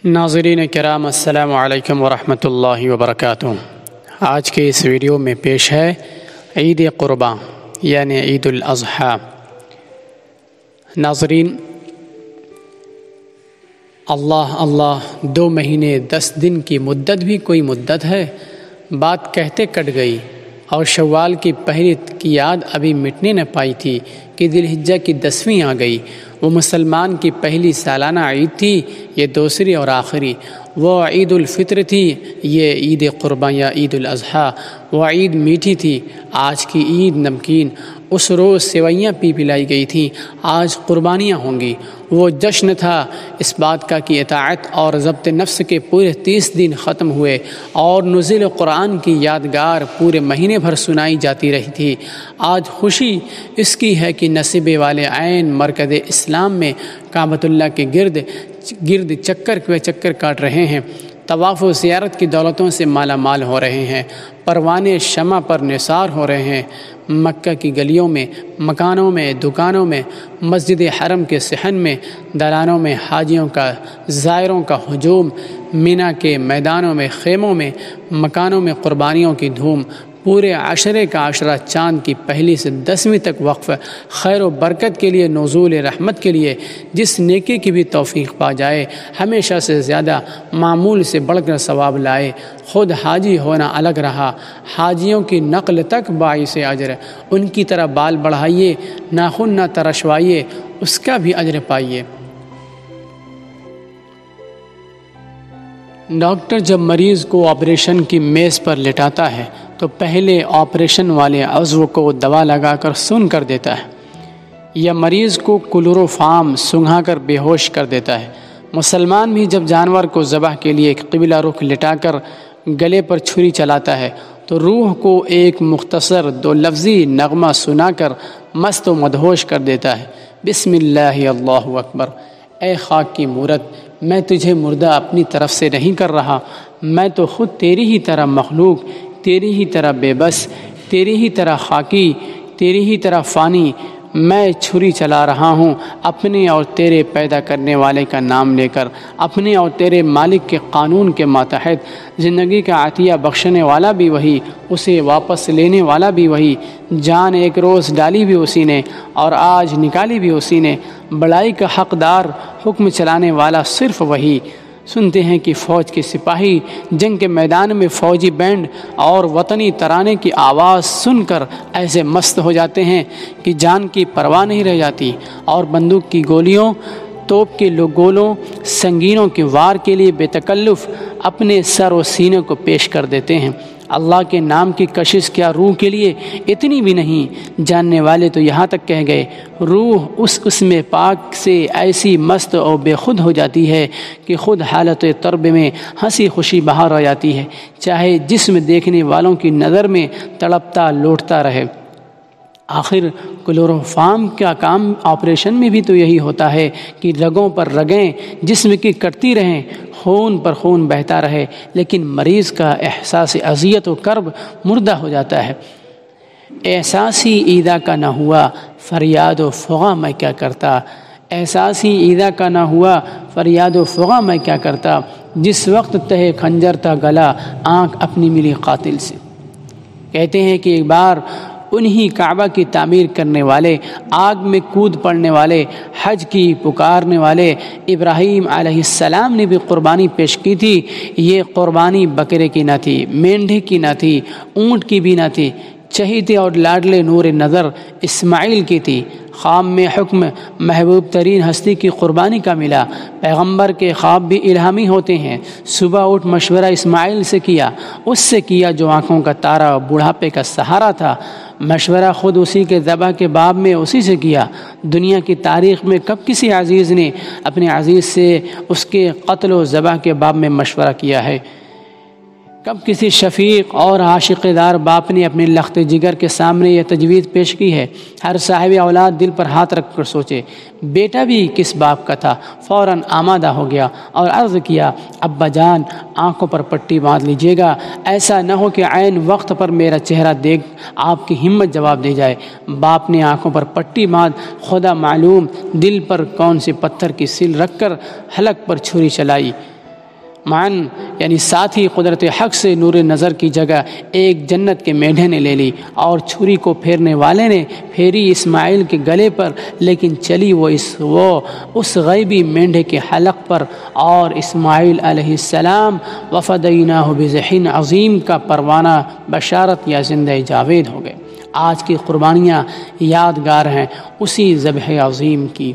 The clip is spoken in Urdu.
ناظرین کرام السلام علیکم ورحمۃ اللہ وبرکاتہ۔ آج کے اس ویڈیو میں پیش ہے عید قرباں یعنی عید الاضحیٰ۔ ناظرین، اللہ 2 مہینے 10 دن کی مدت بھی کوئی مدت ہے؟ بات کہتے کٹ گئی اور شوال کی پہلی کی یاد ابھی مٹنے نہ پائی تھی کہ ذی الحجہ کی 10ویں آ گئی۔ وہ مسلمان کی پہلی سالانہ عید تھی، یہ دوسری اور آخری۔ وہ عید الفطر تھی، یہ عید قرباں یا عید الاضحیٰ۔ وہ عید میٹھی تھی، آج کی عید نمکین۔ اس روز سیویاں پلائی گئی تھیں، آج قربانیاں ہوں گی۔ وہ جشن تھا اس بات کا کہ اطاعت اور ضبط نفس کے پورے 30 دن ختم ہوئے اور نزول قرآن کی یادگار پورے مہینے بھر سنائی جاتی رہی تھی۔ آج خوشی اس کی ہے کہ نصیبے والے عین مرکز اسلام میں کعبۃ اللہ کے گرد چکر کاٹ رہے ہیں، طواف و زیارت کی دولتوں سے مالا مال ہو رہے ہیں، پروانے شمع پر نثار ہو رہے ہیں۔ مکہ کی گلیوں میں، مکانوں میں، دکانوں میں، مسجد حرم کے صحن میں، دلانوں میں حاجیوں کا، زائروں کا ہجوم، مینا کے میدانوں میں، خیموں میں، مکانوں میں قربانیوں کی دھوم۔ پورے عشرے کا عشرہ چاند کی پہلی سے 10ویں تک وقف خیر و برکت کے لیے، نزول رحمت کے لیے۔ جس نیکی کی بھی توفیق پا جائے، ہمیشہ سے زیادہ معمول سے بڑھ کر ثواب لائے۔ خود حاجی ہونا الگ رہا، حاجیوں کی نقل تک باعث اجر۔ ان کی طرح بال بڑھائیے، ناخن نہ ترشوائیے، اس کا بھی اجر پائیے۔ ڈاکٹر جب مریض کو آپریشن کی میز پر لٹاتا ہے تو پہلے آپریشن والے عضو کو دوا لگا کر سن کر دیتا ہے یا مریض کو کلوروفارم سنگھا کر بے ہوش کر دیتا ہے۔ مسلمان بھی جب جانور کو ذبح کے لیے قبلہ رخ لٹا کر گلے پر چھری چلاتا ہے تو روح کو ایک مختصر 2 لفظی نغمہ سنا کر مست و مدہوش کر دیتا ہے۔ بسم اللہ اللہ اکبر۔ اے خاک کی مورت، میں تجھے مردہ اپنی طرف سے نہیں کر رہا، میں تو خود تیری ہی طرح مخلوق، تیری ہی طرح بے بس، تیری ہی طرح خاکی، تیری ہی طرح فانی۔ میں چھری چلا رہا ہوں اپنے اور تیرے پیدا کرنے والے کا نام لے کر، اپنے اور تیرے مالک کے قانون کے ماتحت۔ زندگی کا عطیہ بخشنے والا بھی وہی، اسے واپس لینے والا بھی وہی۔ جان ایک روز ڈالی بھی اسی نے اور آج نکالی بھی اسی نے۔ بڑائی کا حقدار، حکم چلانے والا صرف وہی۔ سنتے ہیں کہ فوج کے سپاہی جنگ کے میدان میں فوجی بینڈ اور وطنی ترانے کی آواز سن کر ایسے مست ہو جاتے ہیں کہ جان کی پرواہ نہیں رہ جاتی، اور بندوق کی گولیوں، توپ کے گولوں، سنگینوں کے وار کے لیے بے تکلف اپنے سر و سینے کو پیش کر دیتے ہیں۔ اللہ کے نام کی کشش کیا روح کے لیے اتنی بھی نہیں۔ جاننے والے تو یہاں تک کہہ گئے، روح اس میں پاک سے ایسی مست اور بے خود ہو جاتی ہے کہ خود حالت طرب میں ہنسی خوشی بہار آ جاتی ہے، چاہے جسم دیکھنے والوں کی نظر میں تڑپتا لوٹتا رہے۔ آخر کلوروفارم کا کام آپریشن میں بھی تو یہی ہوتا ہے کہ رگوں پر رگیں جسم کی کٹتی رہیں، خون پر خون بہتا رہے، لیکن مریض کا احساس اذیت و کرب مردہ ہو جاتا ہے۔ احساس ہی عیدہ کا نہ ہوا، فریاد و فغاں میں کیا کرتا۔ احساس ہی عیدہ کا نہ ہوا، فریاد و فغاں میں کیا کرتا۔ جس وقت تہے خنجر تھا گلا، آنکھ اپنی ملی قاتل سے۔ کہتے ہیں کہ ایک بار انہی کعبہ کی تعمیر کرنے والے، آگ میں کود پڑنے والے، حج کی پکارنے والے ابراہیم علیہ السلام نے بھی قربانی پیش کی تھی۔ یہ قربانی بکرے کی نہ تھی، مینڈھے کی نہ تھی، اونٹ کی بھی نہ تھی، چہیتے اور لاڈلے نور نظر اسماعیل کی تھی۔ خواب میں حکم محبوب ترین ہستی کی قربانی کا ملا۔ پیغمبر کے خواب بھی الہامی ہوتے ہیں۔ صبح اٹھ مشورہ اسماعیل سے کیا، اس سے کیا جو آنکھوں کا تارا، بڑھاپے کا سہارا تھا۔ مشورہ خود اسی کے ذبح کے باب میں اسی سے کیا۔ دنیا کی تاریخ میں کب کسی عزیز نے اپنے عزیز سے اس کے قتل و ذبح کے باب میں مشورہ کیا ہے؟ کب کسی شفیق اور عاشق دار باپ نے اپنے لخت جگر کے سامنے یہ تجویز پیش کی ہے؟ ہر صاحب اولاد دل پر ہاتھ رکھ کر سوچے، بیٹا بھی کس باپ کا تھا؟ فوراً آمادہ ہو گیا اور عرض کیا، ابا جان آنکھوں پر پٹی باندھ لیجیے گا، ایسا نہ ہو کہ عین وقت پر میرا چہرہ دیکھ آپ کی ہمت جواب دے جائے۔ باپ نے آنکھوں پر پٹی باندھ خدا معلوم دل پر کون سے پتھر کی سل رکھ کر حلق پر چھری چلائی۔ معن یعنی ساتھ ہی قدرت حق سے نور نظر کی جگہ ایک جنت کے میڈھے نے لے لی اور چھری کو پھیرنے والے نے پھیری اسماعیل کے گلے پر، لیکن چلی وہ اس غیبی مینڈھے کے حلق پر، اور اسماعیل علیہ السلام وفدیناہ بذبح عظیم کا پروانہ بشارت یا زندہ جاوید ہو گئے۔ آج کی قربانیاں یادگار ہیں اسی ذبح عظیم کی۔